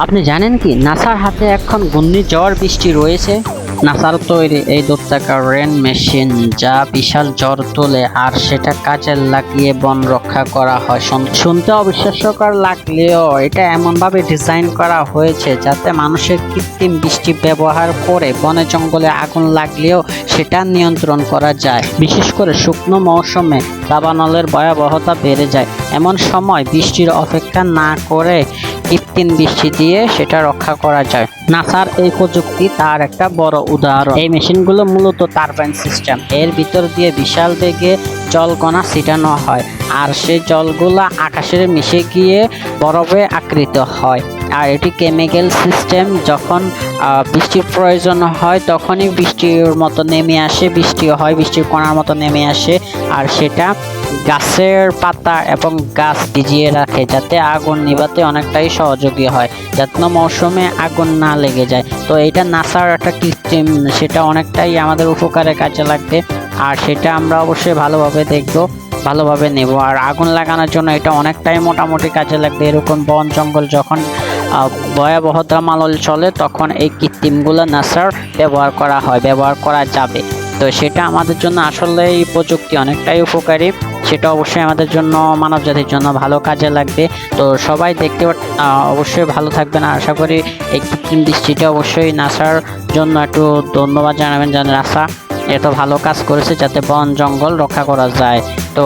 আপনি জানেন কি নাসার হাতে এখন ঘূর্ণিঝড় বৃষ্টি রয়েছে। নাসার তৈরি এই দৈত্যাকার রেন মেশিন যা বিশাল ঝড় তোলে আর সেটা কাজে লাগিয়ে বন রক্ষা করা হয়। শুনতে অবিশ্বাস্যকর লাগলেও এটা এমনভাবে ডিজাইন করা হয়েছে যাতে মানুষের কৃত্রিম বৃষ্টি ব্যবহার করে বনে জঙ্গলে আগুন লাগলেও সেটা নিয়ন্ত্রণ করা যায়। বিশেষ করে শুকনো মৌসুমে দাবানলের ভয়াবহতা বেড়ে যায়, এমন সময় বৃষ্টির অপেক্ষা না করে কৃত্রিম বৃষ্টি দিয়ে সেটা রক্ষা করা যায়। নাসার এই প্রযুক্তি তার একটা বড় উদাহরণ। এই মেশিনগুলো মূলত টারবাইন সিস্টেম, এর ভিতর দিয়ে বিশাল বেগে জলকণা ছিটানো হয় আর সেই জলগুলা আকাশে মিশে গিয়ে বরফে আকৃত হয়। আর এটি কেমিক্যাল সিস্টেম, যখন বৃষ্টির প্রয়োজন হয় তখনই বৃষ্টির মতো নেমে আসে, বৃষ্টি হয় বৃষ্টির কণার মতো নেমে আসে আর সেটা গাছের পাতা এবং গাছ ভিজিয়ে রাখে যাতে আগুন নিভাতে অনেকটাই সহযোগী হয়, যাতে মৌসুমে আগুন না লেগে যায়। তো এটা নাসার একটা কৃত্রিম, সেটা অনেকটাই আমাদের উপকারে কাজে লাগবে আর সেটা আমরা অবশ্যই ভালোভাবে দেখবো, ভালোভাবে নেব। আর আগুন লাগানোর জন্য এটা অনেকটাই মোটামুটি কাজে লাগবে। এরকম বন জঙ্গল যখন ভয়াবহ দাবানল চলে তখন এই কৃত্রিমগুলো নাসার ব্যবহার করা যাবে। তো সেটা আমাদের জন্য আসলে এই প্রযুক্তি অনেকটাই উপকারী, সেটা অবশ্যই আমাদের জন্য মানব জাতির জন্য ভালো কাজে লাগবে। তো সবাই দেখতে অবশ্যই ভালো থাকবেন। আশা করি এই কৃত্রিম বৃষ্টিটা অবশ্যই নাসার জন্য একটু ধন্যবাদ জানাবেন, যেন নাসা এত ভালো কাজ করেছে যাতে বন জঙ্গল রক্ষা করা যায়। তো